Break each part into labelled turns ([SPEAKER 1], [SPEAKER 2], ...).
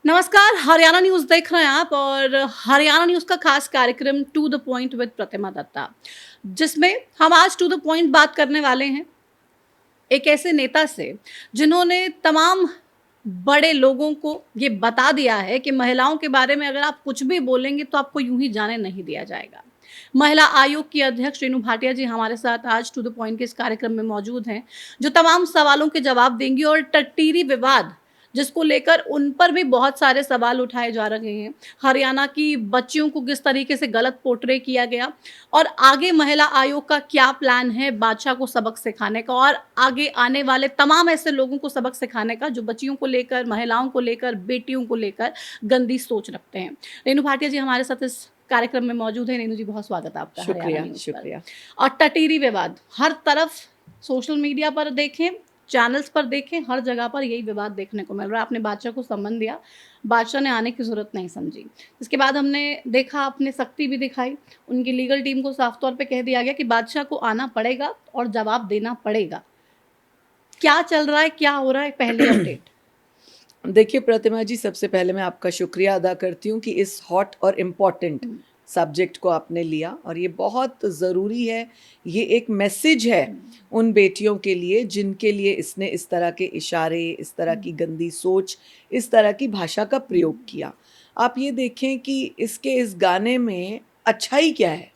[SPEAKER 1] नमस्कार, हरियाणा न्यूज़ देख रहे हैं आप और हरियाणा न्यूज़ का खास कार्यक्रम टू द पॉइंट विद प्रतिमा दत्ता, जिसमें हम आज टू द पॉइंट बात करने वाले हैं एक ऐसे नेता से जिन्होंने तमाम बड़े लोगों को ये बता दिया है कि महिलाओं के बारे में अगर आप कुछ भी बोलेंगे तो आपको यूं ही जाने नहीं दिया जाएगा। महिला आयोग की अध्यक्ष रेणु भाटिया जी हमारे साथ आज टू द पॉइंट के इस कार्यक्रम में मौजूद हैं, जो तमाम सवालों के जवाब देंगी और टटीरी विवाद जिसको लेकर उन पर भी बहुत सारे सवाल उठाए जा रहे हैं। हरियाणा की बच्चियों को किस तरीके से गलत पोर्ट्रे किया गया और आगे महिला आयोग का क्या प्लान है बादशाह को सबक सिखाने का और आगे आने वाले तमाम ऐसे लोगों को सबक सिखाने का जो बच्चियों को लेकर, महिलाओं को लेकर, बेटियों को लेकर गंदी सोच रखते हैं। रेणु भाटिया जी हमारे साथ इस कार्यक्रम में मौजूद है। रेणु जी, बहुत स्वागत है आपका।
[SPEAKER 2] शुक्रिया शुक्रिया।
[SPEAKER 1] और टटीरी विवाद हर तरफ, सोशल मीडिया पर देखें, चैनल्स पर देखें, हर जगह पर यही विवाद देखने को मिल रहा है। आपने बादशाह को सम्मान दिया, बादशाह ने आने की ज़रूरत नहीं समझी। इसके बाद हमने देखा, आपने सख्ती भी दिखाई, उनकी लीगल टीम को साफ तौर पे कह दिया गया कि बादशाह को आना पड़ेगा और जवाब देना पड़ेगा। क्या चल रहा है, क्या हो रहा है, पहली अपडेट?
[SPEAKER 2] देखिए प्रतिमा जी, सबसे पहले मैं आपका शुक्रिया अदा करती हूँ कि इस हॉट और इम्पॉर्टेंट सब्जेक्ट को आपने लिया, और ये बहुत ज़रूरी है। ये एक मैसेज है उन बेटियों के लिए जिनके लिए इसने इस तरह के इशारे, इस तरह की गंदी सोच, इस तरह की भाषा का प्रयोग किया। आप ये देखें कि इस गाने में अच्छाई क्या है,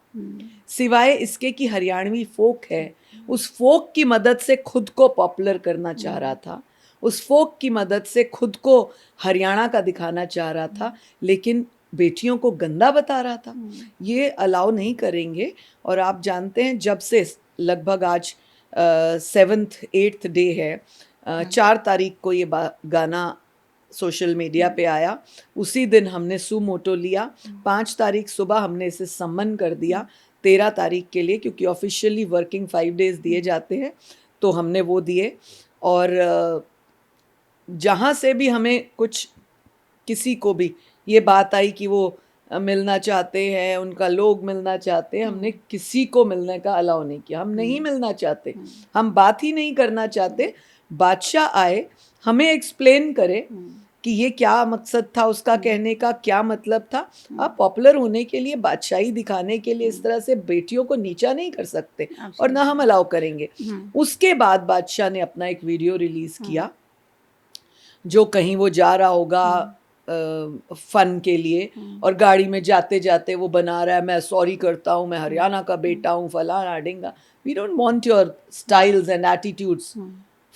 [SPEAKER 2] सिवाय इसके कि हरियाणवी फोक है। उस फोक की मदद से खुद को पॉपुलर करना चाह रहा था, उस फोक की मदद से खुद को हरियाणा का दिखाना चाह रहा था, लेकिन बेटियों को गंदा बता रहा था। ये अलाउ नहीं करेंगे। और आप जानते हैं, जब से लगभग आज 7th 8th डे है, 4 तारीख को ये गाना सोशल मीडिया पे आया, उसी दिन हमने सुमोटो लिया। 5 तारीख सुबह हमने इसे सम्मन कर दिया 13 तारीख के लिए, क्योंकि ऑफिशियली वर्किंग 5 डेज दिए जाते हैं, तो हमने वो दिए। और जहाँ से भी हमें कुछ, किसी को भी ये बात आई कि वो मिलना चाहते हैं, उनका लोग मिलना चाहते हैं, हमने किसी को मिलने का अलाउ नहीं किया। हम नहीं मिलना चाहते, हम बात ही नहीं करना चाहते। बादशाह आए, हमें एक्सप्लेन करे कि ये क्या मकसद था, उसका कहने का क्या मतलब था। आप पॉपुलर होने के लिए, बादशाही दिखाने के लिए इस तरह से बेटियों को नीचा नहीं कर सकते, और ना हम अलाउ करेंगे। उसके बाद बादशाह ने अपना एक वीडियो रिलीज किया, जो कहीं वो जा रहा होगा फन के लिए, और गाड़ी में जाते जाते वो बना रहा है, मैं सॉरी करता हूँ, मैं हरियाणा का बेटा हूँ, फलाना ढिंगा। We don't want your styles and attitudes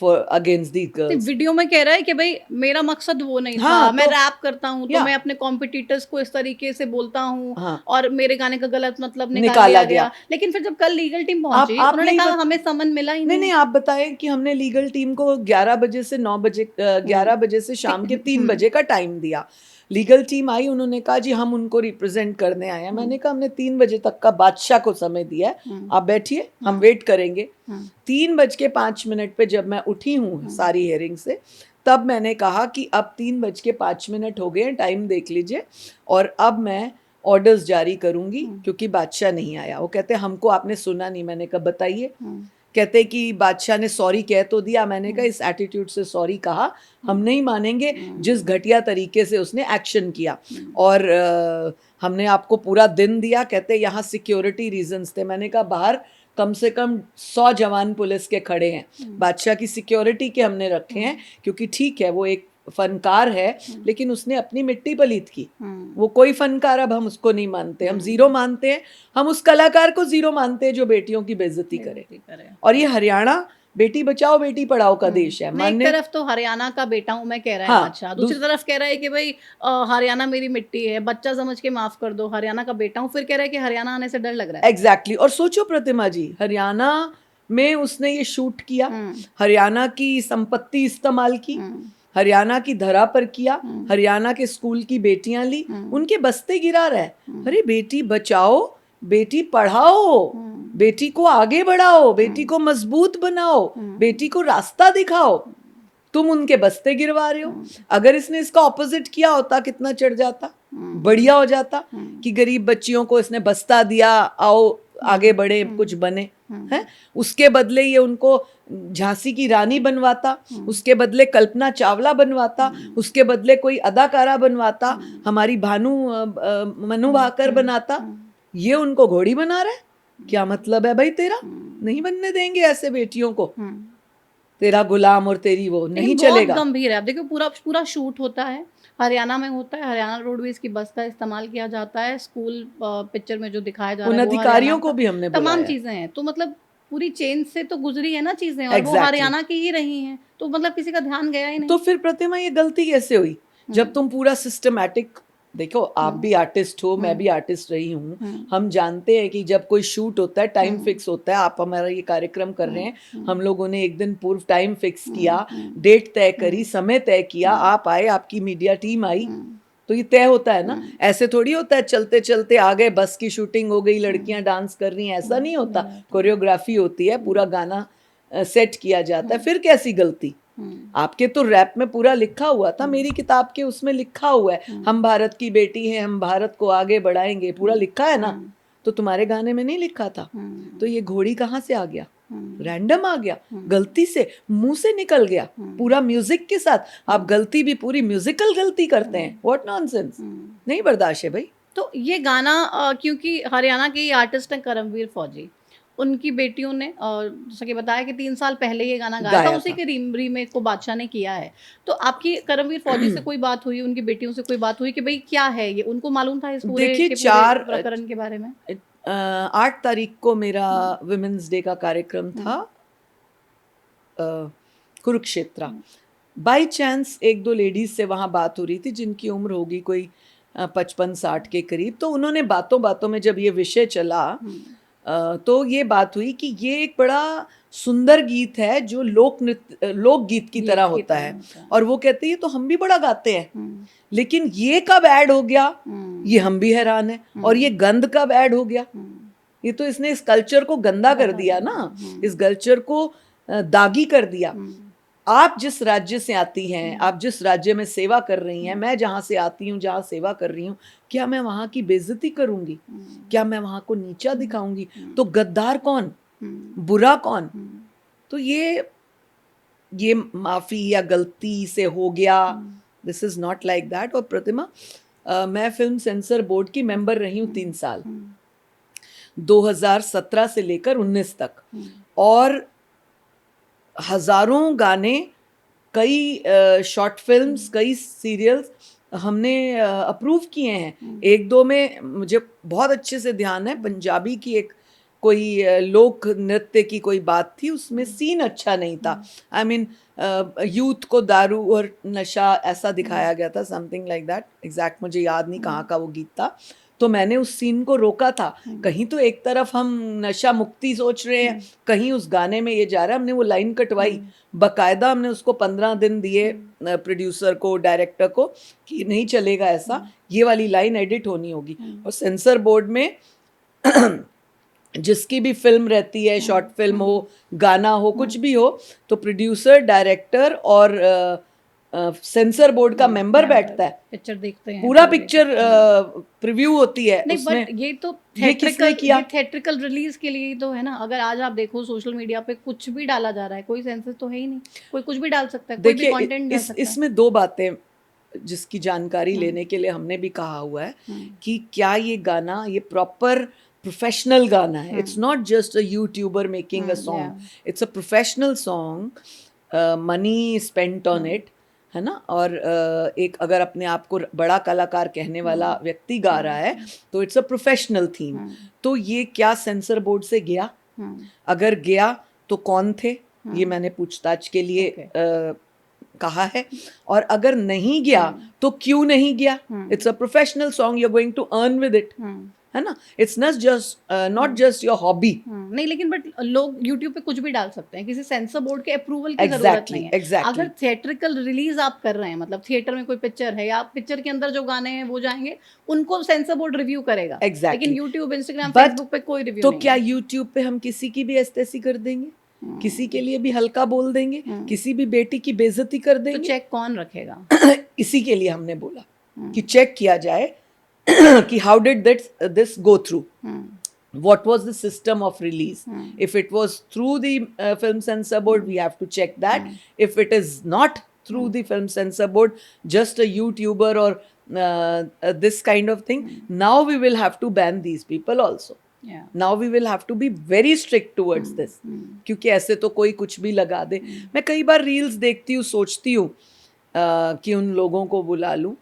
[SPEAKER 2] for against the girls.
[SPEAKER 1] Video में कह रहा है कि भाई मेरा मकसद वो नहीं था, मैं रैप करता हूँ तो मैं अपने कॉम्पिटिटर्स को इस तरीके से बोलता हूँ, और मेरे गाने का गलत मतलब निकाला गया। लेकिन फिर जब कल लीगल टीम पहुंची, उन्होंने कहा हमें समन मिला ही
[SPEAKER 2] नहीं। आप बताएं कि हमने लीगल टीम को 11 बजे से 9 बजे 11 बजे से शाम के 3 बजे का टाइम दिया। लीगल टीम आई, उन्होंने कहा जी हम उनको रिप्रेजेंट करने आए हैं। मैंने कहा हमने 3 बजे तक का बादशाह को समय दिया है, आप बैठिए, हम वेट करेंगे। 3:05 पे जब मैं उठी हूँ सारी हियरिंग से, तब मैंने कहा कि अब 3:05 हो गए हैं, टाइम देख लीजिए, और अब मैं ऑर्डर्स जारी करूंगी, क्योंकि बादशाह नहीं आया। वो कहते हमको आपने सुना नहीं। मैंने कहा बताइए। कहते कि बादशाह ने सॉरी कह तो दिया। मैंने कहा इस एटीट्यूड से सॉरी कहा हम नहीं मानेंगे, जिस घटिया तरीके से उसने एक्शन किया। और हमने आपको पूरा दिन दिया। कहते यहाँ सिक्योरिटी रीजंस थे। मैंने कहा बाहर कम से कम 100 जवान पुलिस के खड़े हैं, बादशाह की सिक्योरिटी के हमने रखे हैं, क्योंकि ठीक है वो एक फनकार है, लेकिन उसने अपनी मिट्टी पलीत की। वो कोई फनकार अब हम उसको नहीं मानते, हम जीरो मानते हैं। हम उस कलाकार को जीरो मानते हैं जो बेटियों की बेइज्जती करे। और ये हरियाणा बेटी बचाओ बेटी पढ़ाओ का देश है।
[SPEAKER 1] एक तरफ तो हरियाणा का बेटा हूं मैं कह रहा है अच्छा, दूसरी तरफ कह रहा है कि भाई हरियाणा मेरी मिट्टी है, बच्चा समझ के माफ कर दो, हरियाणा का बेटा हूं। फिर कह रहा है कि हरियाणा आने से डर लग रहा है।
[SPEAKER 2] एग्जैक्टली। और सोचो प्रतिमा जी, हरियाणा में उसने ये शूट किया, हरियाणा की संपत्ति इस्तेमाल की, हरियाणा की धरा पर किया, हरियाणा के स्कूल की बेटियां ली, उनके बस्ते गिरा रहा है। अरे बेटी बचाओ, बेटी पढ़ाओ, बेटी को आगे बढ़ाओ, बेटी को मजबूत बनाओ, बेटी को रास्ता दिखाओ। तुम उनके बस्ते गिरवा रहे हो। अगर इसने इसका ऑपोजिट किया होता, कितना चढ़ जाता, बढ़िया हो जाता कि गरीब बच्चियों को इसने बस्ता दिया, आओ आगे बढ़े, कुछ बने। है, उसके बदले ये उनको झांसी की रानी बनवाता, उसके बदले कल्पना चावला बनवाता, उसके बदले कोई अदाकारा बनवाता, हमारी मनु भाकर बनाता, ये उनको घोड़ी बना रहा है। क्या मतलब है भाई तेरा? नहीं बनने देंगे ऐसे बेटियों को, तेरा गुलाम और तेरी वो नहीं चलेगा।
[SPEAKER 1] बहुत गंभीर है। अब देखो पूरा पूरा शूट होता है, हरियाणा में होता है, हरियाणा रोडवेज की बस का इस्तेमाल किया जाता है, स्कूल पिक्चर में जो दिखाया जा रहा
[SPEAKER 2] उन
[SPEAKER 1] है वो
[SPEAKER 2] अधिकारियों
[SPEAKER 1] हरियाणा
[SPEAKER 2] को
[SPEAKER 1] का,
[SPEAKER 2] भी हमने
[SPEAKER 1] तमाम
[SPEAKER 2] बुलाया।
[SPEAKER 1] चीजें हैं। तो मतलब पूरी चेन से तो गुजरी है ना चीजें, और वो
[SPEAKER 2] Exactly.
[SPEAKER 1] हरियाणा की ही रही हैं, तो मतलब किसी का ध्यान गया ही नहीं।
[SPEAKER 2] तो फिर प्रतिमा ये गलती कैसे हुई जब तुम पूरा सिस्टमैटिक, देखो आप भी आर्टिस्ट हो, मैं भी आर्टिस्ट रही हूँ, हम जानते हैं कि जब कोई शूट होता है टाइम फिक्स होता है। आप हमारा ये कार्यक्रम कर रहे हैं, हम लोगों ने एक दिन पूर्व टाइम फिक्स किया, डेट तय करी, समय तय किया, आप आए, आपकी मीडिया टीम आई, तो ये तय होता है ना। ऐसे थोड़ी होता है चलते चलते आ गए, बस की शूटिंग हो गई, लड़कियां डांस कर रही हैं, ऐसा नहीं होता। कोरियोग्राफी होती है, पूरा गाना सेट किया जाता है। फिर कैसी गलती? आपके तो रैप में पूरा लिखा हुआ था, मेरी किताब के उसमें लिखा हुआ है, हम भारत की बेटी हैं, हम भारत को आगे बढ़ाएंगे, पूरा लिखा है ना। तो तुम्हारे गाने में नहीं लिखा था। तो ये घोड़ी कहाँ से आ गया? रैंडम आ गया, गलती से मुंह से निकल गया, पूरा म्यूजिक के साथ। आप गलती भी पूरी म्यूजिकल गलती करते हैं, व्हाट नॉनसेंस। नहीं बर्दाश्त है भाई।
[SPEAKER 1] तो ये गाना क्योंकि हरियाणा के आर्टिस्ट हैं करमवीर फौजी, उनकी बेटियों ने जैसा कि बताया कि 3 साल पहले ये गाना गाया था, उसी के रीमेक को बादशाह ने किया है। तो आपकी करमवीर फौजी से कोई बात हुई, उनकी बेटियों से कोई बात हुई कि भाई क्या है ये? उनको मालूम था इस पूरे प्रकरण के बारे में?
[SPEAKER 2] 8 तारीख को मेरा विमेंस डे का कार्यक्रम था कुरुक्षेत्र। बाई चांस 1-2 लेडीज से वहाँ बात हो रही थी जिनकी उम्र होगी कोई 55-60 के करीब। तो उन्होंने बातों बातों में जब ये विषय चला तो ये बात हुई कि ये एक बड़ा सुंदर गीत है जो लोकगीत की तरह होता है, और वो कहते हैं तो हम भी बड़ा गाते हैं, लेकिन ये कब ऐड हो गया, ये हम भी हैरान है। और ये गंद कब ऐड हो गया? ये तो इसने इस कल्चर को गंदा कर दिया ना, इस कल्चर को दागी कर दिया। आप जिस राज्य से आती हैं, आप जिस राज्य में सेवा कर रही हैं, मैं जहाँ से आती हूँ, जहाँ सेवा कर रही हूँ, क्या मैं वहाँ की बेइज्जती करूंगी? क्या मैं वहाँ को नीचा दिखाऊंगी? तो गद्दार कौन, बुरा कौन? तो ये माफी या गलती से हो गया, this is not like that. और प्रतिमा, मैं फिल्म सेंसर बोर्ड की मेंबर रही हूँ 3 साल, 2017 से लेकर 19 तक, और हजारों गाने, कई शॉर्ट फिल्म्स, कई सीरियल्स हमने अप्रूव किए हैं। 1-2 में मुझे बहुत अच्छे से ध्यान है, पंजाबी की एक कोई लोक नृत्य की कोई बात थी, उसमें सीन अच्छा नहीं था। आई मीन यूथ को दारू और नशा ऐसा दिखाया गया था, समथिंग लाइक दैट। एग्जैक्ट मुझे याद नहीं कहाँ का वो गीत था। तो मैंने उस सीन को रोका था। कहीं तो एक तरफ हम नशा मुक्ति सोच रहे हैं, कहीं उस गाने में ये जा रहा है। हमने वो लाइन कटवाई, बकायदा हमने उसको 15 दिन दिए प्रोड्यूसर को, डायरेक्टर को, कि नहीं चलेगा ऐसा, ये वाली लाइन एडिट होनी होगी। और सेंसर बोर्ड में जिसकी भी फिल्म रहती है, शॉर्ट फिल्म हो, गाना हो, कुछ भी हो, तो प्रोड्यूसर, डायरेक्टर और सेंसर बोर्ड का मेंबर बैठता है,
[SPEAKER 1] पिक्चर देखते हैं,
[SPEAKER 2] पूरा पिक्चर प्रीव्यू होती है।
[SPEAKER 1] नहीं, बट ये तो थिएट्रिकल रिलीज के लिए तो है ना। अगर आज आप देखो सोशल मीडिया पे कुछ भी डाला जा रहा है, कोई सेंसर तो है ही नहीं, कोई कुछ भी डाल सकता है, कोई भी कंटेंट डाल सकता है।
[SPEAKER 2] इसमें 2 बातें जिसकी जानकारी लेने के लिए हमने भी कहा हुआ है कि क्या ये गाना, ये प्रॉपर प्रोफेशनल गाना है, it's not just a YouTuber making a song, it's a professional song, money spent on it, है ना। और एक अगर अपने आप को बड़ा कलाकार कहने वाला व्यक्ति गा रहा है तो इट्स अ प्रोफेशनल थीम। तो ये क्या सेंसर बोर्ड से गया? अगर गया तो कौन थे, ये मैंने पूछताछ के लिए कहा है। और अगर नहीं गया तो क्यों नहीं गया? It's a professional song, you are going to earn with it, है ना। It's not just your hobby.
[SPEAKER 1] नहीं, लेकिन बट लोग YouTube पे कुछ भी डाल सकते हैं, किसी सेंसर बोर्ड के अप्रूवल की जरूरत नहीं है। अगर थिएट्रिकल रिलीज आप कर रहे हैं, मतलब थिएटर में कोई पिक्चर है, या पिक्चर के अंदर जो गाने हैं वो जाएंगे, उनको सेंसर बोर्ड रिव्यू करेगा। लेकिन YouTube, Instagram, Facebook पे कोई रिव्यू नहीं।
[SPEAKER 2] तो क्या YouTube पे हम किसी की भी एस्तेसी कर देंगे? किसी के लिए भी हल्का बोल देंगे? किसी भी बेटी की बेइज्जती कर देंगे?
[SPEAKER 1] तो चेक कौन रखेगा?
[SPEAKER 2] इसी के लिए हमने बोला कि चेक किया जाए कि how did this go through. what was the system of release. If it was through the film censor board, we have to check that. If it is not through the film censor board, just a YouTuber or this kind of thing, now we will have to ban these people also.
[SPEAKER 1] Yeah.
[SPEAKER 2] Now we will have to be very strict towards this. क्योंकि ऐसे तो कोई कुछ भी लगा दे. मैं कई बार reels देखती हूँ, सोचती हूँ कि उन लोगों को बुला लूँ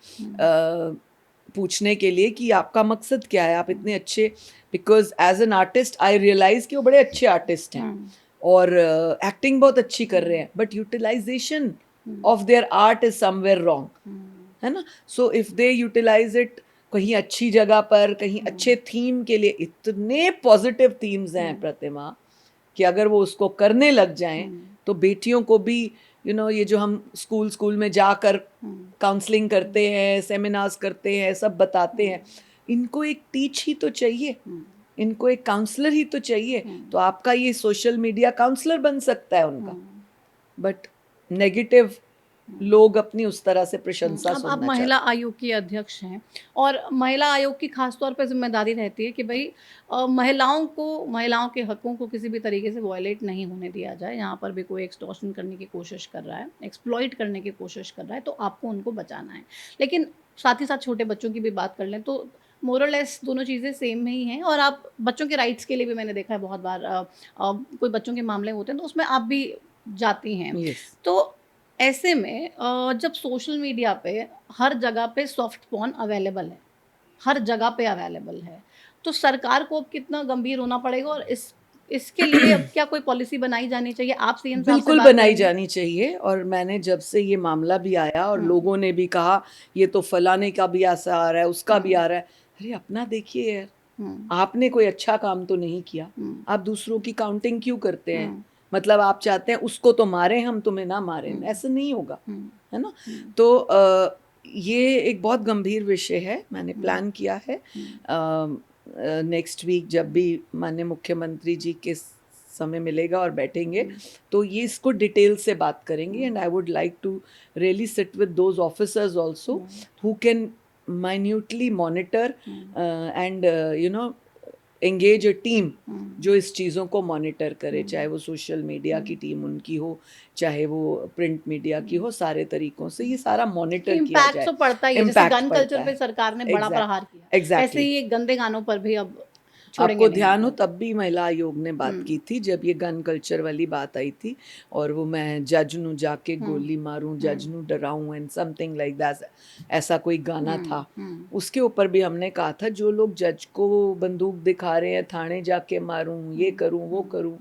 [SPEAKER 2] पूछने के लिए कि आपका मकसद क्या है, आप इतने अच्छे, because as an artist I realise कि वो बड़े अच्छे आर्टिस्ट हैं और एक्टिंग बहुत अच्छी कर रहे हैं, but utilisation of their art is somewhere wrong, है ना. So if they utilise it कहीं अच्छी जगह पर, कहीं अच्छे थीम के लिए, इतने पॉजिटिव थीम्स हैं प्रतिमा कि अगर वो उसको करने लग जाएं तो बेटियों को भी ये जो हम स्कूल में जाकर काउंसलिंग करते हैं, सेमिनार्स करते हैं, सब बताते हैं, इनको एक टीच ही तो चाहिए, इनको एक काउंसलर ही तो चाहिए. तो आपका ये सोशल मीडिया काउंसलर बन सकता है उनका. बट नेगेटिव लोग अपनी उस तरह से प्रशंसा
[SPEAKER 1] अब
[SPEAKER 2] सुनना
[SPEAKER 1] आप महिला आयोग की अध्यक्ष हैं और महिला आयोग की खासतौर पर जिम्मेदारी रहती है कि भाई महिलाओं के हकों को किसी भी तरीके से वॉयलेट नहीं होने दिया जाए. यहाँ पर भी कोई एक्सटॉर्शन करने की कोशिश कर रहा है, एक्सप्लॉइट करने की कोशिश कर रहा है, तो आपको उनको बचाना है. लेकिन साथ ही साथ छोटे बच्चों की भी बात कर लें तो मोर और लेस दोनों चीज़ें सेम ही हैं. और आप बच्चों के राइट्स के लिए भी मैंने देखा है बहुत बार कोई बच्चों के मामले होते हैं तो उसमें आप भी जाती हैं. तो ऐसे में जब सोशल मीडिया पे हर जगह पे सॉफ्ट पॉर्न अवेलेबल है, हर जगह पे अवेलेबल है, तो सरकार को अब कितना गंभीर होना पड़ेगा और इसके लिए अब क्या कोई पॉलिसी बनाई जानी चाहिए? आप सीएम साहब
[SPEAKER 2] बिल्कुल बनाई जानी चाहिए. और मैंने जब से ये मामला भी आया और लोगों ने भी कहा ये तो फलाने का भी ऐसा आ रहा है, उसका भी आ रहा है, अरे अपना देखिए यार, आपने कोई अच्छा काम तो नहीं किया, आप दूसरों की काउंटिंग क्यों करते हैं? मतलब आप चाहते हैं उसको तो मारे हम, तुम्हें ना मारे, ऐसा नहीं होगा, है ना. तो ये एक बहुत गंभीर विषय है. मैंने प्लान किया है नेक्स्ट वीक जब भी माननीय मुख्यमंत्री जी के समय मिलेगा और बैठेंगे तो ये इसको डिटेल से बात करेंगे. And I would like to really sit with those officers also who can minutely monitor and engage a team जो इस चीज़ों को मॉनिटर करे, चाहे वो सोशल मीडिया की टीम उनकी हो, चाहे वो प्रिंट मीडिया की हो, सारे तरीकों से ये सारा मॉनिटर किया जाए.
[SPEAKER 1] तो पड़ता ही है, जैसे गन कल्चर पे सरकार ने बड़ा प्रहार किया, ऐसे ही गंदे गानों पर भी अब
[SPEAKER 2] आपको ध्यान हो तब भी महिला आयोग ने बात की थी जब ये गन कल्चर वाली बात आई थी, और वो मैं जज नू जाके गोली मारूं, जज नू डराऊं एंड समथिंग लाइक दैट, ऐसा कोई गाना था. उसके ऊपर भी हमने कहा था जो लोग जज को बंदूक दिखा रहे हैं, थाने जाके मारूं, ये करूं, वो करूं,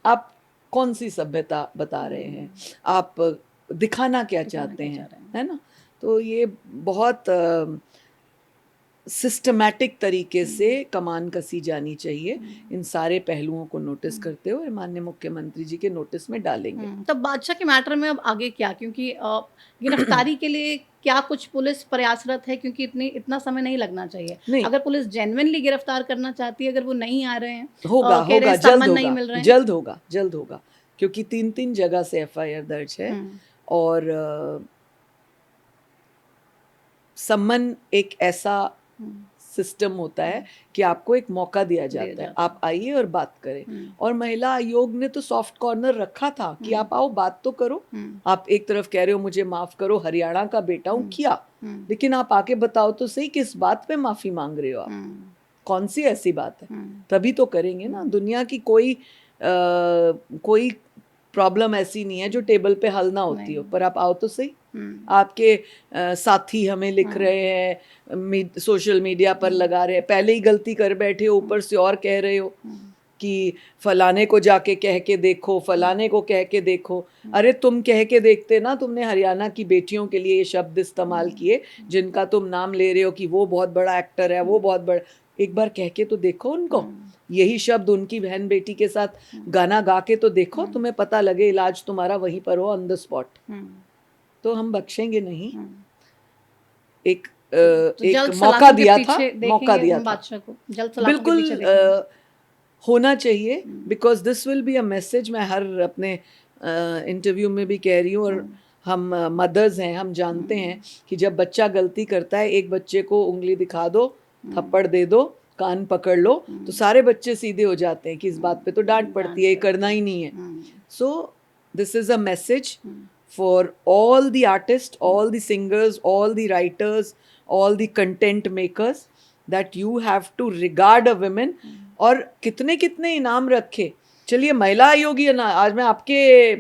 [SPEAKER 2] आप कौन सी सभ्यता बता रहे हैं? आप दिखाना क्या चाहते हैं, है ना. तो ये बहुत सिस्टमैटिक तरीके से कमान कसी जानी चाहिए. इन सारे पहलुओं को नोटिस करते हुए माननीय मुख्यमंत्री जी के नोटिस में डालेंगे.
[SPEAKER 1] तब बादशाह के मैटर में अब आगे क्या, क्योंकि गिरफ्तारी के लिए क्या कुछ पुलिस प्रयासरत है? क्योंकि इतना समय नहीं लगना चाहिए. नहीं. अगर पुलिस जेन्युइनली गिरफ्तार करना चाहती है, अगर वो नहीं आ रहे हैं,
[SPEAKER 2] होगा जल्द होगा क्योंकि 3 जगह से FIR दर्ज है. और सम्मन एक ऐसा सिस्टम होता है कि आपको एक मौका दिया जाता है, आप आइए और बात करें. और महिला आयोग ने तो सॉफ्ट कॉर्नर रखा था कि आप आओ, बात तो करो. आप एक तरफ कह रहे हो मुझे माफ करो, हरियाणा का बेटा हूँ, किया, लेकिन आप आके बताओ तो सही किस बात पे माफी मांग रहे हो आप, कौन सी ऐसी बात है, तभी तो करेंगे ना. दुनिया की कोई प्रॉब्लम ऐसी नहीं है जो टेबल पे हल ना होती हो, पर आप आओ तो सही. आपके साथी हमें लिख रहे हैं, सोशल मीडिया पर लगा रहे हैं, पहले ही गलती कर बैठे हो, ऊपर से और कह रहे हो कि फलाने को जाके कह के देखो, फलाने को कह के देखो. अरे तुम कह के देखते ना, तुमने हरियाणा की बेटियों के लिए ये शब्द इस्तेमाल किए जिनका तुम नाम ले रहे हो कि वो बहुत बड़ा एक्टर है, वो बहुत बड़ा, एक बार कह के तो देखो उनको. यही शब्द उनकी बहन बेटी के साथ गाना गा के तो देखो, तुम्हें पता लगे, इलाज तुम्हारा वहीं पर हो ऑन द स्पॉट. तो हम बख्शेंगे नहीं. एक मौका दिया था बिल्कुल होना चाहिए. Because this will be a message. मैं हर अपने इंटरव्यू में भी कह रही हूँ, और हम मदर्स हैं, हम जानते हैं कि जब बच्चा गलती करता है, एक बच्चे को उंगली दिखा दो, थप्पड़ दे दो, कान पकड़ लो तो सारे बच्चे सीधे हो जाते हैं कि इस बात पे तो डांट पड़ती है, ये करना ही नहीं है. So this is a message for all the artist, all the singers, all the writers, all the content makers, that you have to regard a women. और कितने कितने इनाम रखे. चलिए महिला आयोग ही आज मैं आपके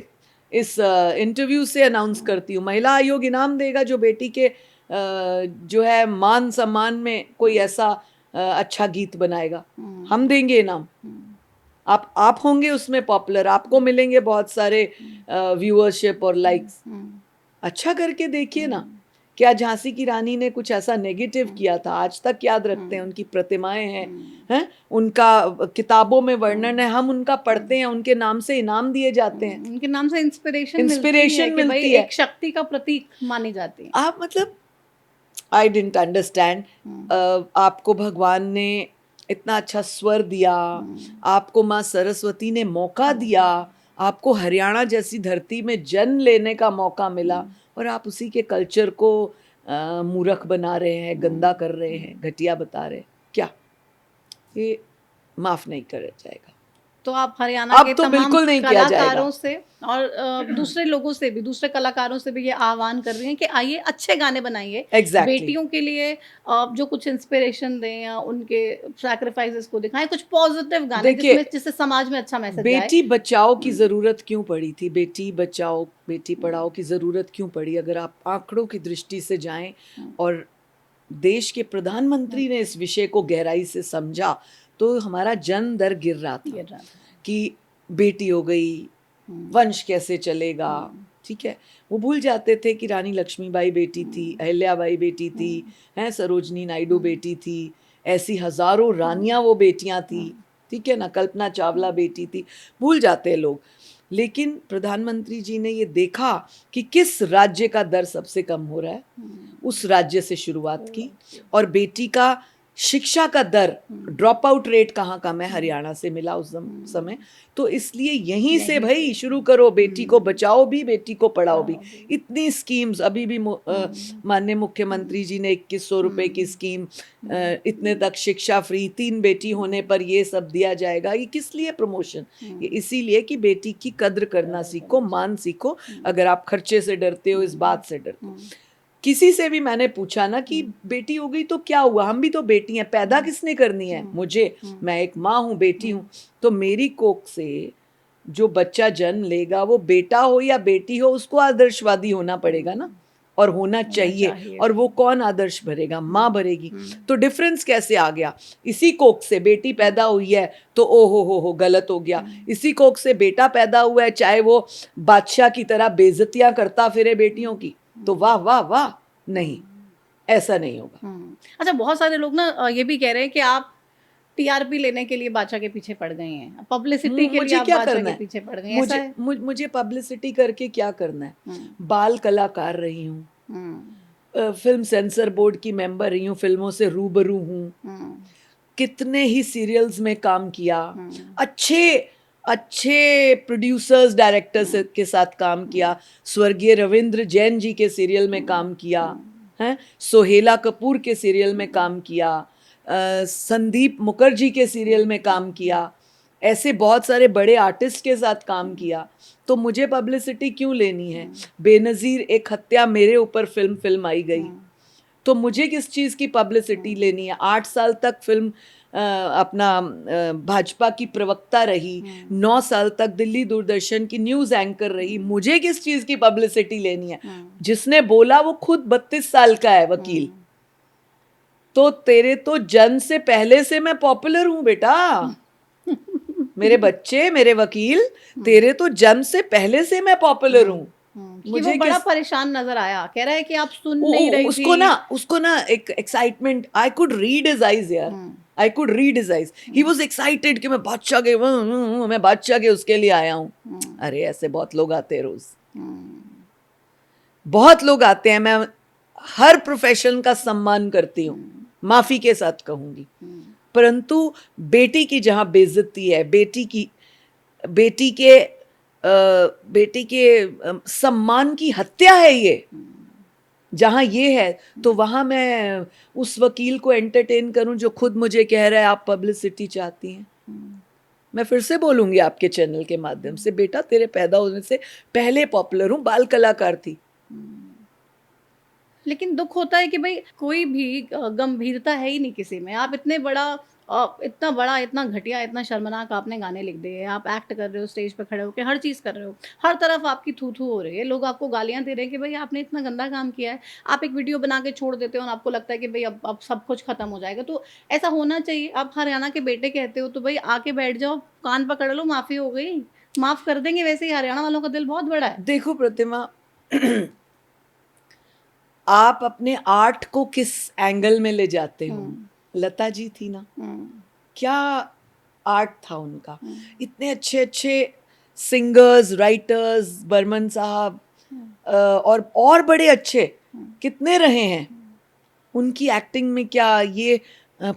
[SPEAKER 2] इस इंटरव्यू से अनाउंस करती हूँ, महिला आयोग इनाम देगा जो बेटी के जो है मान सम्मान में कोई ऐसा अच्छा गीत बनाएगा. हम देंगे इनाम. आप होंगे उसमें पॉपुलर, आपको मिलेंगे बहुत सारे व्यूअरशिप और लाइक्स. अच्छा करके देखिए ना. क्या झांसी की रानी ने कुछ ऐसा नेगेटिव किया था? आज तक याद रखते हैं, उनकी प्रतिमाएं हैं, उनका किताबों में वर्णन है, हम उनका पढ़ते हैं, उनके नाम से इनाम दिए जाते हैं,
[SPEAKER 1] उनके नाम से इंस्पिरेशन
[SPEAKER 2] मिलती है,
[SPEAKER 1] एक शक्ति का प्रतीक मानी जाती है.
[SPEAKER 2] आप मतलब आई डिडंट अंडरस्टैंड. आपको भगवान ने इतना अच्छा स्वर दिया, आपको माँ सरस्वती ने मौका दिया, आपको हरियाणा जैसी धरती में जन्म लेने का मौका मिला, और आप उसी के कल्चर को मूर्ख बना रहे हैं, गंदा कर रहे हैं, घटिया बता रहे हैं. क्या ये माफ नहीं करा जाएगा.
[SPEAKER 1] तो आप हरियाणा के
[SPEAKER 2] तो
[SPEAKER 1] तमाम
[SPEAKER 2] बिल्कुल नहीं किया
[SPEAKER 1] कलाकारों से और दूसरे लोगों से भी, दूसरे कलाकारों से भी ये आह्वान कर रही हैं कि आइए अच्छे गाने बनाइए.
[SPEAKER 2] Exactly.
[SPEAKER 1] बेटियों के लिए जो कुछ इंस्पिरेशन दें या उनके सैक्रिफाइसेस को दिखाएं, कुछ पॉजिटिव गाने जिससे समाज में अच्छा मैसेज जाए.
[SPEAKER 2] बेटी बचाओ की जरूरत क्यों पड़ी थी? बेटी बचाओ बेटी पढ़ाओ की जरूरत क्यों पड़ी? अगर आप आंकड़ों की दृष्टि से जाएं और देश के प्रधानमंत्री ने इस विषय को गहराई से समझा तो हमारा जन्म दर गिर रहा था कि बेटी हो गई, वंश कैसे चलेगा. ठीक है, वो भूल जाते थे कि रानी लक्ष्मीबाई बेटी थी, अहिल्याबाई बेटी थी, हैं, सरोजनी नायडू बेटी थी, ऐसी हजारों रानियां वो बेटियां थी. ठीक है ना, कल्पना चावला बेटी थी. भूल जाते हैं लोग. लेकिन प्रधानमंत्री जी ने ये देखा कि किस राज्य का दर सबसे कम हो रहा है, उस राज्य से शुरुआत की. और बेटी का शिक्षा का दर, ड्रॉप आउट रेट कहाँ कम है, हरियाणा से मिला उस समय. तो इसलिए यहीं से भाई शुरू करो. बेटी को बचाओ भी, बेटी को पढ़ाओ भी. इतनी स्कीम्स अभी भी माननीय मुख्यमंत्री जी ने 2100 रुपए की स्कीम, इतने तक शिक्षा फ्री, 3 बेटी होने पर ये सब दिया जाएगा. ये किस लिए प्रमोशन? ये इसीलिए कि बेटी की कद्र करना सीखो, मान सीखो. अगर आप खर्चे से डरते हो, इस बात से डरते हो. किसी से भी मैंने पूछा ना कि बेटी हो गई तो क्या हुआ, हम भी तो बेटी हैं, पैदा किसने करनी है? मुझे, मैं एक माँ हूँ, बेटी हूँ. तो मेरी कोख से जो बच्चा जन्म लेगा, वो बेटा हो या बेटी हो, उसको आदर्शवादी होना पड़ेगा ना, और होना चाहिए. और वो कौन आदर्श भरेगा? माँ भरेगी. तो डिफरेंस कैसे आ गया? इसी कोख से बेटी पैदा हुई है तो ओ हो गलत हो गया. इसी कोख से बेटा पैदा हुआ है, चाहे वो बादशाह की तरह बेइज्जतियां करता फिरे बेटियों की, तो वाह वाह वाह. नहीं, ऐसा नहीं होगा.
[SPEAKER 1] अच्छा, बहुत सारे लोग ना ये भी कह रहे हैं कि आप टीआरपी लेने के लिए बादशाह के पीछे पड़ गए हैं, पब्लिसिटी के लिए आप बादशाह के पीछे पड़ गए हैं. ऐसा है?
[SPEAKER 2] मुझे पब्लिसिटी करके क्या करना है? बाल कलाकार रही हूँ, फिल्म सेंसर बोर्ड की मेंबर रही हूँ, फिल्मों से रूबरू हूँ, कितने ही सीरियल्स में काम किया, अच्छे प्रोड्यूसर्स, डायरेक्टर्स के साथ काम किया. स्वर्गीय रविंद्र जैन जी के सीरियल में काम किया है, सोहेला कपूर के सीरियल में काम किया, संदीप मुखर्जी के सीरियल में काम किया. ऐसे बहुत सारे बड़े आर्टिस्ट के साथ काम किया. तो मुझे पब्लिसिटी क्यों लेनी है? बेनज़ीर एक हत्या मेरे ऊपर फिल्म आई गई, तो मुझे किस चीज़ की पब्लिसिटी लेनी है? 8 साल तक फिल्म अपना भाजपा की प्रवक्ता रही, 9 साल तक दिल्ली दूरदर्शन की न्यूज़ एंकर रही. मुझे किस चीज़ की पब्लिसिटी लेनी है? जिसने बोला वो खुद 32 साल का है, वकील. तो तेरे तो जन्म से पहले से मैं पॉपुलर हूँ बेटा. मेरे बच्चे, मेरे वकील, तेरे तो जन्म से पहले से मैं पॉपुलर हूँ.
[SPEAKER 1] मुझे वो बड़ा परेशान नजर आया, कह रहा है कि आप सुन नहीं रही थी.
[SPEAKER 2] उसको ना एक excitement, I could read his eyes यार. I could read his eyes. He was excited कि मैं बादशाह के उसके लिए आया हूँ. अरे ऐसे बहुत लोग आते हैं रोज, बहुत लोग आते हैं. मैं हर प्रोफेशन का सम्मान करती हूँ, माफी के साथ कहूंगी, परंतु बेटी की जहाँ बेइज्जती है, बेटी के सम्मान की हत्या है ये. जहाँ ये है तो वहाँ मैं उस वकील को एंटरटेन करूं जो खुद मुझे कह रहा है आप पब्लिसिटी चाहती हैं। मैं फिर से बोलूंगी आपके चैनल के माध्यम से, बेटा तेरे पैदा होने से पहले पॉपुलर हूँ, बाल कलाकार थी।
[SPEAKER 1] लेकिन दुख होता है कि भाई कोई भी गंभीरता है ही नहीं किसी में। आप इतना बड़ा, इतना घटिया, इतना शर्मनाक आपने गाने लिख दिए, आप एक्ट कर रहे हो, स्टेज पे खड़े होकर हर चीज़ कर रहे हो, हर तरफ आपकी थू थू हो रही है, लोग आपको गालियां दे रहे हैं कि भाई आपने इतना गंदा काम किया है। आप एक वीडियो बना के छोड़ देते हो और आपको लगता है कि भाई अब सब कुछ खत्म हो जाएगा। तो ऐसा होना चाहिए। आप हरियाणा के बेटे कहते हो तो भाई आके बैठ जाओ, कान पकड़ लो, माफ़ी हो गई, माफ़ कर देंगे। वैसे ही हरियाणा वालों का दिल बहुत बड़ा है।
[SPEAKER 2] देखो प्रतिमा, आप अपने आर्ट को किस एंगल में ले जाते हो? लता जी थी ना, क्या आर्ट था उनका। इतने अच्छे अच्छे सिंगर्स, राइटर्स, बर्मन साहब और बड़े अच्छे कितने रहे हैं। उनकी एक्टिंग में क्या ये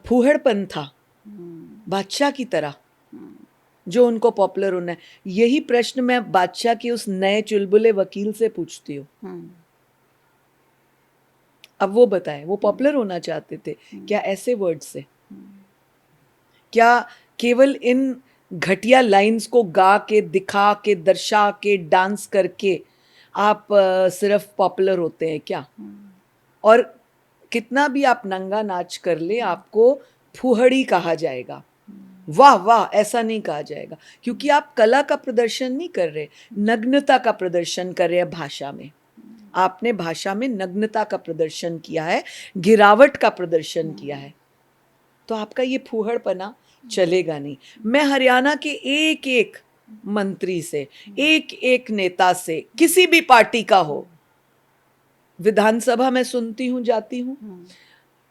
[SPEAKER 2] फूहड़पन था बादशाह की तरह जो उनको पॉपुलर होना है? यही प्रश्न मैं बादशाह के उस नए चुलबुले वकील से पूछती हूँ। अब वो बताए, वो पॉपुलर होना चाहते थे क्या ऐसे वर्ड से? क्या केवल इन घटिया लाइंस को गा के, दिखा के, दर्शा के, डांस करके आप सिर्फ पॉपुलर होते हैं क्या? और कितना भी आप नंगा नाच कर ले, आपको फूहड़ी कहा जाएगा। वाह वाह ऐसा नहीं कहा जाएगा, क्योंकि आप कला का प्रदर्शन नहीं कर रहे, नग्नता का प्रदर्शन कर रहे हैं भाषा में। आपने भाषा में नग्नता का प्रदर्शन किया है, गिरावट का प्रदर्शन किया है, तो आपका ये फूहड़पना चलेगा नहीं। मैं हरियाणा के एक एक मंत्री से, एक एक नेता से, किसी भी पार्टी का हो, विधानसभा में सुनती हूँ, जाती हूँ,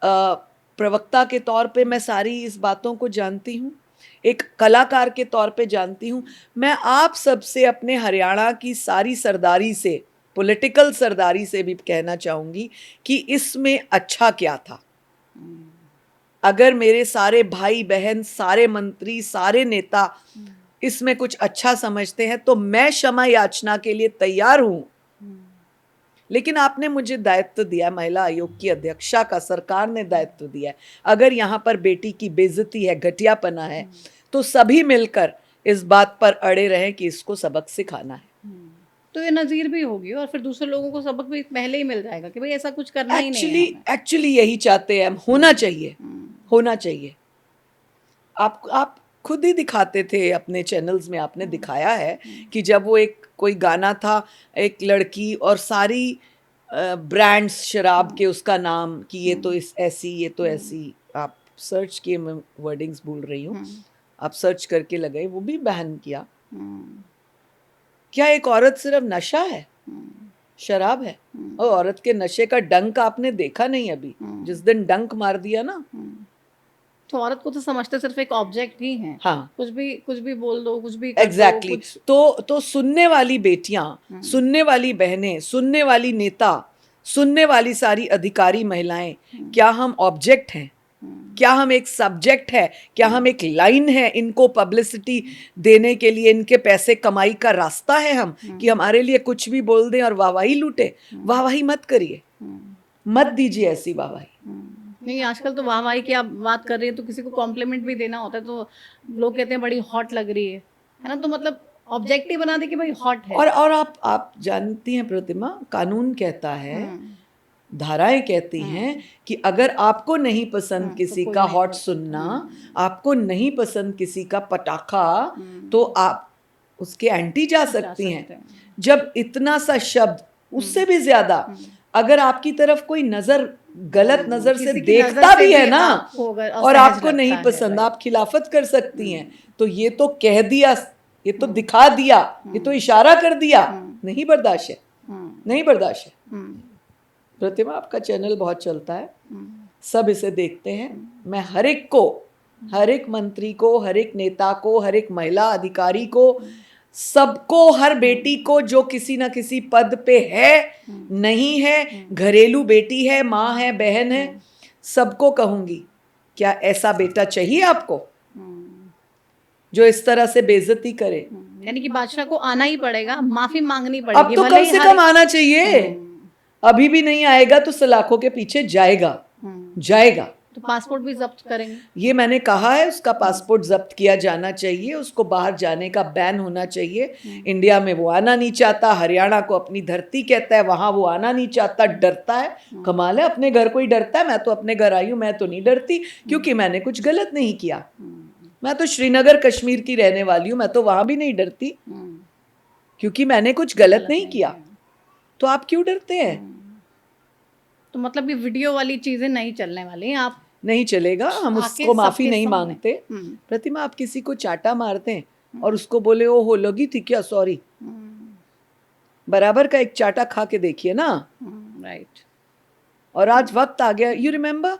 [SPEAKER 2] प्रवक्ता के तौर पे मैं सारी इस बातों को जानती हूँ, एक कलाकार के तौर पे जानती हूँ। मैं आप सबसे, अपने हरियाणा की सारी सरदारी से, पॉलिटिकल सरदारी से भी कहना चाहूंगी कि इसमें अच्छा क्या था। अगर मेरे सारे भाई बहन, सारे मंत्री, सारे नेता इसमें कुछ अच्छा समझते हैं तो मैं क्षमा याचना के लिए तैयार हूं। लेकिन आपने मुझे दायित्व दिया, महिला आयोग की अध्यक्षा का सरकार ने दायित्व दिया है। अगर यहाँ पर बेटी की बेइज्जती है, घटियापना है, तो सभी मिलकर इस बात पर अड़े रहें कि इसको सबक सिखाना है।
[SPEAKER 1] तो ये नज़ीर भी होगी और फिर दूसरे लोगों को सबक भी पहले ही मिल जाएगा कि भाई ऐसा कुछ करना ही नहीं है।
[SPEAKER 2] एक्चुअली यही चाहते हैं हम, होना चाहिए, होना चाहिए। आप खुद ही दिखाते थे अपने चैनल्स में, आपने दिखाया है कि जब वो एक कोई गाना था, एक लड़की और सारी ब्रांड्स शराब के उसका नाम कि ये तो ऐसी, ये तो ऐसी, आप सर्च किए, मैं वर्डिंग्स भूल रही हूँ, आप सर्च करके लगाए, वो भी बैन किया। क्या एक औरत सिर्फ नशा है, शराब है? और औरत के नशे का डंक आपने देखा नहीं अभी, जिस दिन डंक मार दिया ना,
[SPEAKER 1] तो औरत को तो समझते सिर्फ एक ऑब्जेक्ट ही है।
[SPEAKER 2] हाँ,
[SPEAKER 1] कुछ भी बोल दो, कुछ भी कर
[SPEAKER 2] एग्जैक्टली।
[SPEAKER 1] दो,
[SPEAKER 2] तो सुनने वाली बेटियां, सुनने वाली बहनें, सुनने वाली नेता, सुनने वाली सारी अधिकारी महिलाएं, क्या हम ऑब्जेक्ट हैं? क्या हम एक सब्जेक्ट है? क्या हम एक लाइन है इनको पब्लिसिटी देने के लिए, इनके पैसे कमाई का रास्ता है हम, कि हमारे लिए कुछ भी बोल दें और वाहवाही लूटे? वाहवाही मत करिए, मत दीजिए ऐसी वाहवाही।
[SPEAKER 1] नहीं, आजकल तो वाहवाही की आप बात कर रही है तो किसी को कॉम्प्लीमेंट भी देना होता है तो लोग कहते हैं बड़ी हॉट लग रही है ना, तो मतलब ऑब्जेक्ट ही बना दे कि भाई हॉट है।
[SPEAKER 2] और आप जानती हैं प्रतिमा, कानून कहता है, धाराएं कहती हैं कि अगर आपको नहीं पसंद किसी का हॉट सुनना, आपको नहीं पसंद किसी का पटाखा, तो आप उसके एंटी जा सकती हैं। जब इतना सा शब्द, उससे भी ज्यादा अगर आपकी तरफ कोई नजर, गलत नजर से देखता भी है ना, और आपको नहीं पसंद, आप खिलाफत कर सकती हैं। तो ये तो कह दिया, ये तो दिखा दिया, ये तो इशारा कर दिया, नहीं बर्दाश्त है, नहीं बर्दाश्त है। प्रतिमा, आपका चैनल बहुत चलता है, सब इसे देखते हैं। मैं हर एक को, हर एक मंत्री को, हर एक नेता को, हर एक महिला अधिकारी को, सबको, हर बेटी को जो किसी ना किसी पद पे है, नहीं है, घरेलू बेटी है, माँ है, बहन है, सबको कहूंगी, क्या ऐसा बेटा चाहिए आपको जो इस तरह से बेइज्जती करे?
[SPEAKER 1] यानी कि बादशाह को आना ही पड़ेगा, माफी मांगनी पड़ेगी।
[SPEAKER 2] अब तो कम से कम आना चाहिए, अभी भी नहीं आएगा तो सलाखों के पीछे जाएगा, जाएगा।
[SPEAKER 1] तो पासपोर्ट भी जब्त करेंगे?
[SPEAKER 2] ये मैंने कहा है, उसका पासपोर्ट जब्त किया जाना चाहिए, उसको बाहर जाने का बैन होना चाहिए। इंडिया में वो आना नहीं चाहता, हरियाणा को अपनी धरती कहता है, वहां वो आना नहीं चाहता, डरता है। कमाल है, अपने घर कोई डरता है? मैं तो अपने घर आई हूं, मैं तो नहीं डरती, क्योंकि मैंने कुछ गलत नहीं किया। मैं तो श्रीनगर कश्मीर की रहने वाली हूँ, मैं तो वहां भी नहीं डरती, क्योंकि मैंने कुछ गलत नहीं किया। तो आप क्यों डरते हैं?
[SPEAKER 1] तो मतलब ये वीडियो वाली चीजें नहीं चलने वाली हैं, आप
[SPEAKER 2] नहीं चलेगा, हम
[SPEAKER 1] आके
[SPEAKER 2] उसको माफी
[SPEAKER 1] सबके
[SPEAKER 2] नहीं
[SPEAKER 1] सामने।
[SPEAKER 2] मांगते। प्रतिमा, आप किसी को चाटा मारते हैं और उसको बोले ओ हो लगी थी क्या, सॉरी, बराबर का एक चाटा खा के देखिए ना।
[SPEAKER 1] राइट।
[SPEAKER 2] और आज वक्त आ गया, you remember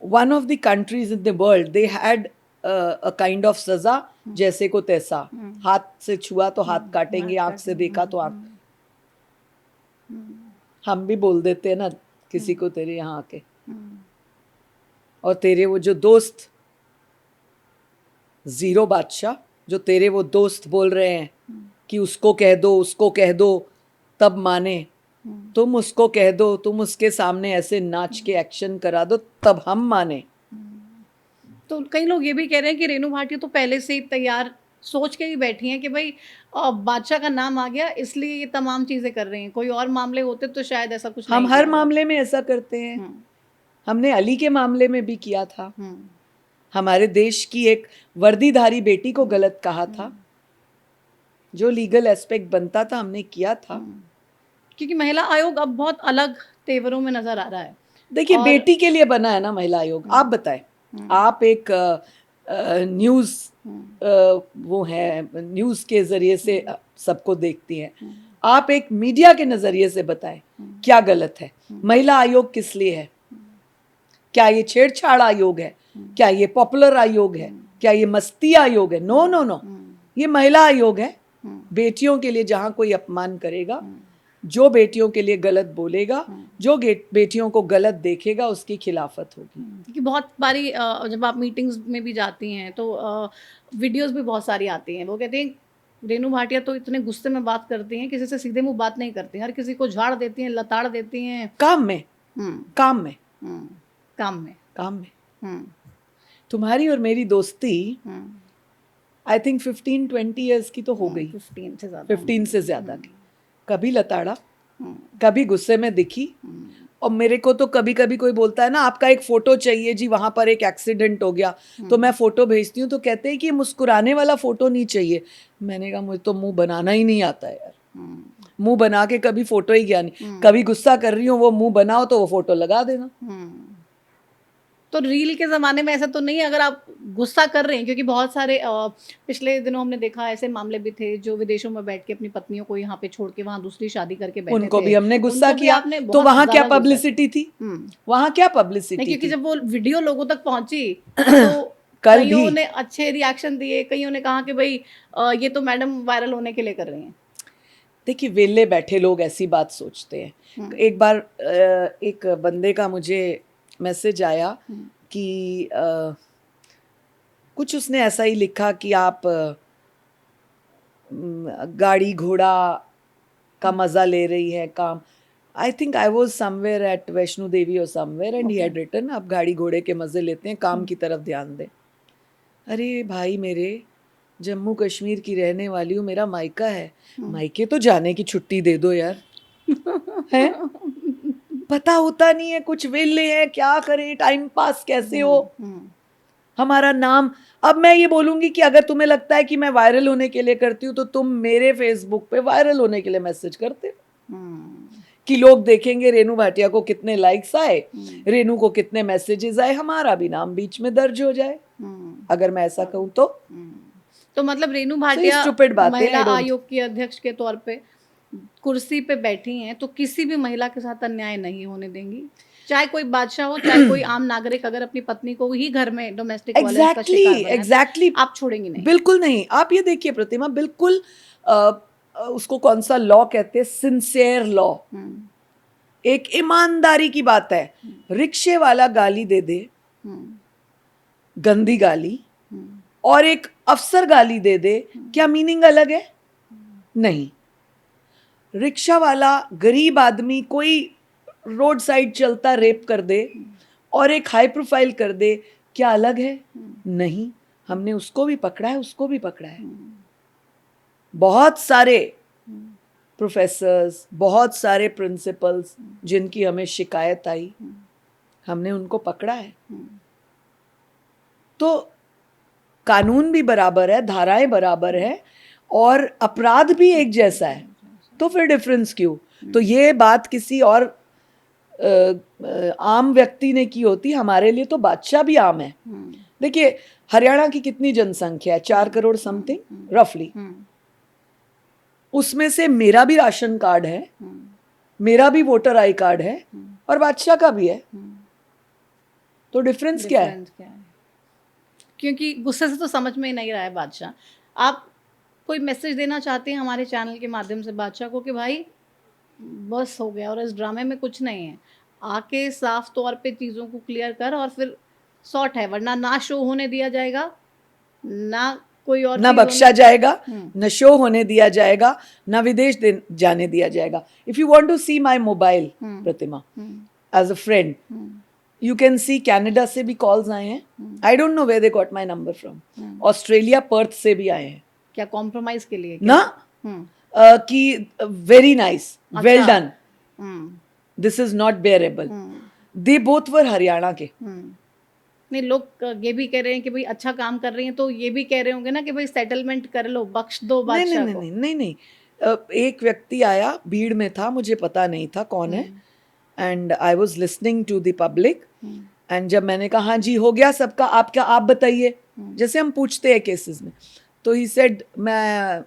[SPEAKER 2] one of the countries in the world, they had a kind of सजा, जैसे को तैसा, हाथ से छुआ तो हाथ काटेंगे, आंख से देखा तो आंख। हम भी बोल देते हैं ना किसी को तेरे यहाँ आके। और तेरे वो जो दोस्त जीरो बादशाह, जो तेरे वो दोस्त बोल रहे हैं कि उसको कह दो, उसको कह दो, तब माने, तुम उसको कह दो, तुम उसके सामने ऐसे नाच के एक्शन करा दो, तब हम माने।
[SPEAKER 1] तो कई लोग ये भी कह रहे हैं कि रेणु भाटिया तो पहले से ही तैयार सोच के ही बैठी हैं कि भाई बादशाह का नाम आ गया इसलिए ये तमाम चीजें कर रही हैं, कोई और मामले होते तो शायद ऐसा कुछ
[SPEAKER 2] हम
[SPEAKER 1] नहीं
[SPEAKER 2] हर
[SPEAKER 1] किया
[SPEAKER 2] मामले में ऐसा करते हैं। हमने अली के मामले में भी किया था, हमारे देश की एक वर्दीधारी बेटी को गलत कहा था, जो लीगल एस्पेक्ट बनता था हमने किया था।
[SPEAKER 1] क्योंकि महिला आयोग अब बहुत अलग तेवरों में नजर आ रहा है।
[SPEAKER 2] देखिए, बेटी के लिए बना है ना महिला आयोग। आप बताएं, आप एक न्यूज वो है, न्यूज के जरिए से सबको देखती हैं, आप एक मीडिया के नजरिए से बताएं क्या गलत है? महिला आयोग किस लिए है? क्या ये छेड़छाड़ आयोग है? क्या ये पॉपुलर आयोग है? क्या ये मस्ती आयोग है? नो नो नो, ये महिला आयोग है। बेटियों के लिए जहां कोई अपमान करेगा, जो बेटियों के लिए गलत बोलेगा, जो बेटियों को गलत देखेगा, उसकी खिलाफत होगी।
[SPEAKER 1] क्योंकि बहुत बारी जब आप मीटिंग्स में भी जाती हैं तो वीडियोस भी बहुत सारी आती हैं, वो कहते हैं रेणु भाटिया तो इतने गुस्से में बात करती हैं, किसी से सीधे मुंह बात नहीं करती, हर किसी को झाड़ देती हैं, लताड़ देती हैं।
[SPEAKER 2] काम में, काम में,
[SPEAKER 1] काम में,
[SPEAKER 2] काम में। तुम्हारी और मेरी दोस्ती आई थिंक 15-20 ईयर्स की तो हो गई, 15 से ज्यादा की। कभी लताड़ा, कभी गुस्से में दिखी। और मेरे को तो कभी कभी कोई बोलता है ना, आपका एक फोटो चाहिए जी, वहां पर एक एक्सीडेंट हो गया, तो मैं फोटो भेजती हूँ, तो कहते हैं कि मुस्कुराने वाला फोटो नहीं चाहिए। मैंने कहा मुझे तो मुंह बनाना ही नहीं आता है यार, मुंह बना के कभी फोटो ही गया नहीं। कभी गुस्सा कर रही हूँ, वो मुंह बनाओ तो वो फोटो लगा देना।
[SPEAKER 1] तो रील के ज़माने में ऐसा तो नहीं है, अगर आप गुस्सा कर रहे हैं, क्योंकि बहुत सारे पिछले दिनों हमने देखा ऐसे मामले भी थे जो विदेशों में बैठ के अपनी पत्नियों को यहाँ पे छोड़ के वहाँ दूसरी शादी करके बैठे
[SPEAKER 2] उनको
[SPEAKER 1] थे,
[SPEAKER 2] भी हमने गुस्सा किया, तो वहाँ क्या पब्लिसिटी थी? वहाँ क्या पब्लिसिटी?
[SPEAKER 1] क्योंकि जब वो वीडियो लोगों तक पहुंची तो कईयों ने अच्छे रिएक्शन दिए, कईयों ने कहा कि भाई ये तो मैडम वायरल होने के लिए कर रही हैं।
[SPEAKER 2] देखिए, वेले बैठे लोग ऐसी बात सोचते हैं। एक बार एक बंदे का मुझे मैसेज आया कि कुछ उसने ऐसा ही लिखा कि आप गाड़ी घोड़ा का मजा ले रही है, काम। I think I was somewhere at Vaishno Devi और somewhere and he had written, आप गाड़ी घोड़े के मजे लेते हैं, काम की तरफ ध्यान दें। अरे भाई, मेरे जम्मू कश्मीर की रहने वाली हूँ, मेरा मायका है, मायके तो जाने की छुट्टी दे दो यार। है पता होता नहीं है, कुछ वेले हैं, क्या करें, टाइम पास कैसे हो, हमारा नाम। अब मैं ये बोलूंगी कि अगर तुम्हें लगता है कि मैं वायरल होने के लिए करती हूँ, तो तुम मेरे फेसबुक पे वायरल होने के लिए मैसेज करते हो कि लोग देखेंगे रेणु भाटिया को कितने लाइक्स आए, रेणु को कितने मैसेजेस आए, हमारा भी नाम बीच में दर्ज हो जाए। अगर मैं ऐसा कहूँ तो
[SPEAKER 1] मतलब रेणु भाटिया महिला आयोग की अध्यक्ष के तौर पे कुर्सी पे बैठी हैं, तो किसी भी महिला के साथ अन्याय नहीं होने देंगी, चाहे कोई बादशाह हो, चाहे कोई आम नागरिक अगर अपनी पत्नी को ही घर में डोमेस्टिक वायलेंस का शिकार बनाए,
[SPEAKER 2] एग्जैक्टली
[SPEAKER 1] आप छोड़ेंगी नहीं?
[SPEAKER 2] बिल्कुल नहीं। आप ये देखिए प्रतिमा, बिल्कुल उसको कौन सा लॉ कहते हैं, सिंसियर लॉ, एक ईमानदारी की बात है। रिक्शे वाला गाली दे दे, गंदी गाली, और एक अफसर गाली दे दे, क्या मीनिंग अलग है? नहीं। रिक्शा वाला, गरीब आदमी, कोई रोड साइड चलता रेप कर दे और एक हाई प्रोफाइल कर दे, क्या अलग है? नहीं, हमने उसको भी पकड़ा है, उसको भी पकड़ा है। बहुत सारे प्रोफेसर्स, बहुत सारे प्रिंसिपल्स जिनकी हमें शिकायत आई, हमने उनको पकड़ा है। तो कानून भी बराबर है, धाराएं बराबर है और अपराध भी एक जैसा है, तो फिर डिफरेंस क्यों? तो ये बात किसी और आम व्यक्ति ने की होती, हमारे लिए तो बादशाह भी आम है। देखिए हरियाणा की कितनी जनसंख्या है? 4 करोड़ समथिंग रफली। उसमें से मेरा भी राशन कार्ड है, मेरा भी वोटर आई कार्ड है और बादशाह का भी है। तो डिफरेंस क्या है?
[SPEAKER 1] क्योंकि गुस्से से तो समझ में ही नहीं रहा है बादशाह। आप कोई मैसेज देना चाहते हैं हमारे चैनल के माध्यम से बादशाह को कि भाई बस हो गया और इस ड्रामे में कुछ नहीं है, आके साफ तौर पे चीज़ों को क्लियर कर और फिर सॉर्ट है, वरना ना शो होने दिया जाएगा, ना कोई और
[SPEAKER 2] ना
[SPEAKER 1] चीज़
[SPEAKER 2] बख्शा जाएगा, न शो होने दिया जाएगा, ना विदेश जाने दिया जाएगा। If you want to see my mobile Pratima as a friend, you can see Canada से भी कॉल्स आए हैं। I don't know where they got my number from. Australia Perth से भी आए हैं।
[SPEAKER 1] क्या कॉम्प्रोमाइज के लिए
[SPEAKER 2] ना कि very nice, well done, this is not bearable. They both were Haryana के।
[SPEAKER 1] नहीं, लोग ये भी कह रहे हैं कि भाई अच्छा काम कर रही हैं, तो ये भी कह रहे होंगे ना कि भाई सेटलमेंट कर लो, बख्श दो बादशाह को।
[SPEAKER 2] नहीं, एक व्यक्ति आया, भीड़ में था, मुझे पता नहीं था कौन है, and I was listening to the public, and जब मैंने कहा हाँ जी हो गया सबका, आप बताइए, जैसे हम पूछते हैं केसेस में, तो ही सेड मैं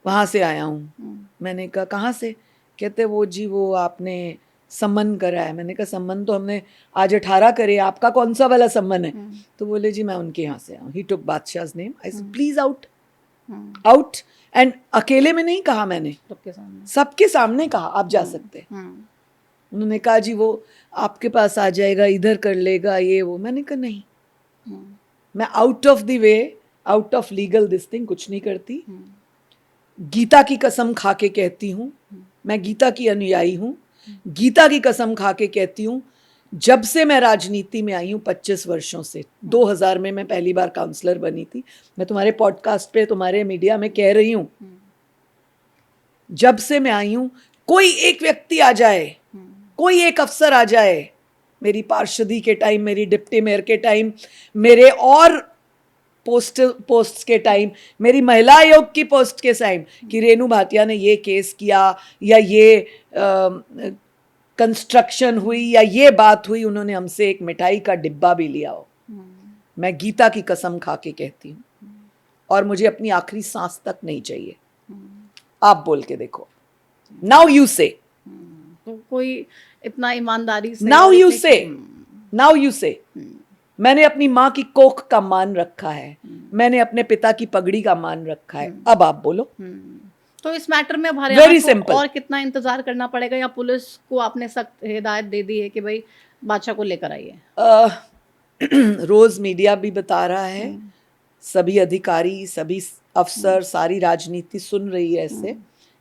[SPEAKER 2] वहाँ से आया हूँ। मैंने कहा कहाँ से? कहते वो जी वो आपने सम्मन करा है। मैंने कहा सम्मन तो हमने आज 18 करे, आपका कौन सा वाला सम्मन है? तो बोले जी मैं उनके यहाँ से आऊँ। He took Badshah's name. I said please out, out. And अकेले में नहीं कहा मैंने, सबके सामने कहा आप जा सकते। उन्होंने कहा जी वो आपके पास आ जाएगा, इधर कर लेगा, ये वो। मैंने कहा नहीं, मैं out of the way, out of legal this thing कुछ नहीं करती। गीता की कसम खा के कहती हूँ, मैं गीता की अनुयायी हूँ। गीता की कसम खा के कहती हूँ, जब से मैं राजनीति में आई हूँ 25 वर्षों से, 2000 में मैं पहली बार काउंसलर बनी थी। मैं तुम्हारे पॉडकास्ट पे, तुम्हारे मीडिया में कह रही हूँ, जब से मैं आई हूँ, कोई एक व्यक्ति आ जाए, कोई एक अफसर आ जाए, मेरी पार्षदी के टाइम, मेरी डिप्टी मेयर के टाइम, मेरे और पोस्ट के टाइम, मेरी महिला आयोग की पोस्ट के टाइम, कि रेणु भाटिया ने ये केस किया या ये कंस्ट्रक्शन हुई या ये बात हुई, उन्होंने हमसे एक मिठाई का डिब्बा भी लिया हो। मैं गीता की कसम खा के कहती हूँ, और मुझे अपनी आखिरी सांस तक नहीं चाहिए। आप बोल के देखो। नाउ यू से,
[SPEAKER 1] तो कोई इतना ईमानदारी से,
[SPEAKER 2] नाउ यू से मैंने अपनी माँ की कोख का मान रखा है, मैंने अपने पिता की पगड़ी का मान रखा है। अब आप बोलो।
[SPEAKER 1] तो इस मैटर में अब हरियाणा को और कितना इंतजार करना पड़ेगा, या पुलिस को आपने सख्त हिदायत दे दी है कि भाई बादशाह को लेकर आइए?
[SPEAKER 2] रोज मीडिया भी बता रहा है, सभी अधिकारी, सभी अफसर, सारी राजनीति सुन रही है ऐसे।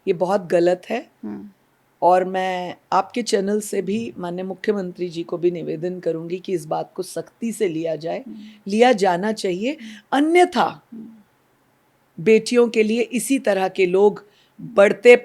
[SPEAKER 2] ये बहुत गलत है, और मैं आपके चैनल से भी माननीय मुख्यमंत्री जी को भी निवेदन करूंगी कि इस बात को सख्ती से लिया जाए, लिया जाना चाहिए। अन्यथा बेटियों के लिए इसी तरह के लोग बढ़ते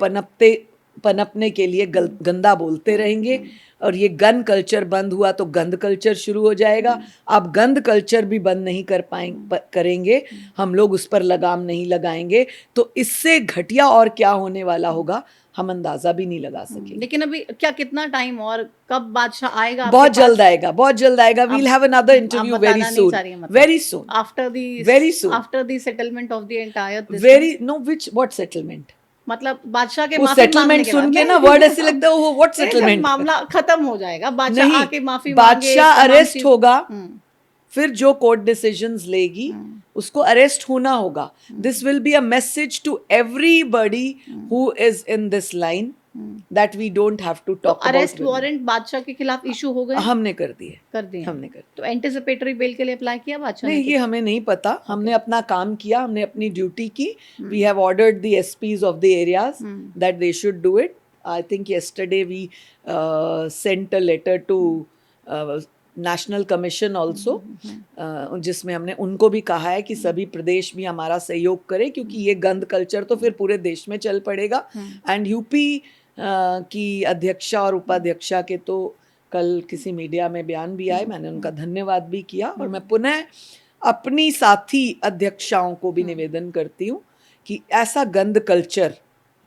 [SPEAKER 2] पनपने के लिए गंदा बोलते रहेंगे, और ये गन कल्चर बंद हुआ तो गंद कल्चर शुरू हो जाएगा। आप गंद कल्चर भी बंद नहीं करेंगे, हम लोग उस पर लगाम नहीं लगाएंगे, तो इससे घटिया और क्या होने वाला होगा हम अंदाजा भी नहीं लगा सके।
[SPEAKER 1] लेकिन अभी क्या, कितना टाइम और कब बादशाह आएगा?
[SPEAKER 2] बहुत जल्द आएगा, बहुत जल्द आएगा। We'll have another interview very soon, very soon,
[SPEAKER 1] after the settlement of the entire
[SPEAKER 2] very no which what settlement,
[SPEAKER 1] मतलब बादशाह के
[SPEAKER 2] माफी सेटलमेंट सुन के ना वर्ड ऐसे लगता है वो व्हाट सेटलमेंट,
[SPEAKER 1] मामला खत्म हो जाएगा, बादशाह आके माफी मांगे,
[SPEAKER 2] बादशाह अरेस्ट होगा, फिर जो कोर्ट डिसीजंस लेगी उसको अरेस्ट होना होगा। This will be a message to everybody who is in this line that we don't have to
[SPEAKER 1] तो
[SPEAKER 2] talk
[SPEAKER 1] arrest
[SPEAKER 2] about.
[SPEAKER 1] Warrant Badshah के खिलाफ इशू हो गए,
[SPEAKER 2] हमने कर दिए,
[SPEAKER 1] कर दिए हैं।
[SPEAKER 2] हमने कर
[SPEAKER 1] तो एंटिसिपेटरी बेल के लिए अप्लाई किया बादशाह ने
[SPEAKER 2] नहीं, ये
[SPEAKER 1] कुछ?
[SPEAKER 2] हमें नहीं पता, हमने अपना काम किया, हमने अपनी ड्यूटी की। We have ordered the SPs of the areas that they should do it. I think yesterday we sent a letter to National Commission also, जिसमें हमने उनको भी कहा है कि सभी प्रदेश भी हमारा सहयोग करें, क्योंकि ये गंद कल्चर तो फिर पूरे देश में चल पड़ेगा। एंड यूपी की अध्यक्षा और उपाध्यक्षा के तो कल किसी मीडिया में बयान भी आए, मैंने उनका धन्यवाद भी किया। और मैं पुनः अपनी साथी अध्यक्षाओं को भी निवेदन करती हूँ कि ऐसा गंद कल्चर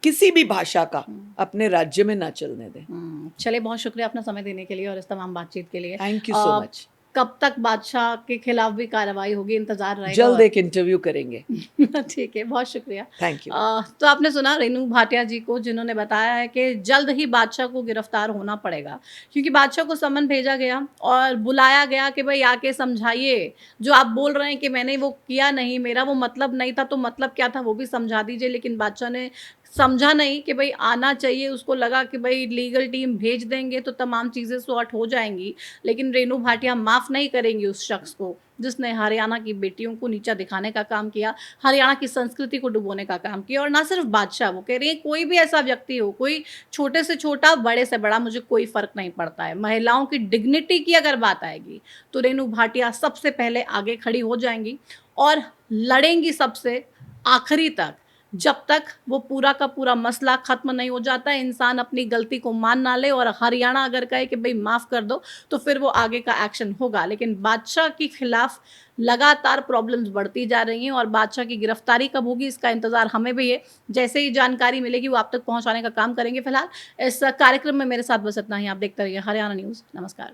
[SPEAKER 2] किसी भी भाषा का अपने राज्य में ना चलने दें।
[SPEAKER 1] चलिए, बहुत शुक्रिया अपना समय देने के लिए और इस तमाम बातचीत के लिए।
[SPEAKER 2] Thank you so much.
[SPEAKER 1] कब तक बादशाह के खिलाफ भी कार्रवाई होगी, इंतजार रहेगा?
[SPEAKER 2] जल्द एक इंटरव्यू करेंगे।
[SPEAKER 1] ठीक है, बहुत शुक्रिया।
[SPEAKER 2] Thank you.
[SPEAKER 1] तो आपने सुना रेणु भाटिया जी को, जिन्होंने बताया है कि जल्द ही बादशाह को गिरफ्तार होना पड़ेगा, क्योंकि बादशाह को समन भेजा गया और बुलाया गया कि भाई आके समझाइए, जो आप बोल रहे हैं कि मैंने वो किया नहीं, मेरा वो मतलब नहीं था, तो मतलब क्या था वो भी समझा दीजिए। लेकिन बादशाह ने समझा नहीं कि भाई आना चाहिए, उसको लगा कि भाई लीगल टीम भेज देंगे तो तमाम चीज़ें सॉर्ट हो जाएंगी। लेकिन रेणु भाटिया माफ़ नहीं करेंगी उस शख्स को जिसने हरियाणा की बेटियों को नीचा दिखाने का काम किया, हरियाणा की संस्कृति को डुबोने का काम किया। और ना सिर्फ बादशाह, वो कह रही है कोई भी ऐसा व्यक्ति हो, कोई छोटे से छोटा, बड़े से बड़ा, मुझे कोई फ़र्क नहीं पड़ता है। महिलाओं की डिग्निटी की अगर बात आएगी तो रेणु भाटिया सबसे पहले आगे खड़ी हो जाएंगी और लड़ेंगी सबसे आखिरी तक, जब तक वो पूरा का पूरा मसला खत्म नहीं हो जाता है। इंसान अपनी गलती को मान ना ले और हरियाणा अगर कहे कि भाई माफ़ कर दो तो फिर वो आगे का एक्शन होगा। लेकिन बादशाह के खिलाफ लगातार प्रॉब्लम्स बढ़ती जा रही हैं और बादशाह की गिरफ्तारी कब होगी इसका इंतज़ार हमें भी है। जैसे ही जानकारी मिलेगी वो आप तक पहुंचाने का काम करेंगे। फिलहाल इस कार्यक्रम में मेरे साथ बस इतना ही। आप देखते रहिए हरियाणा न्यूज़। नमस्कार।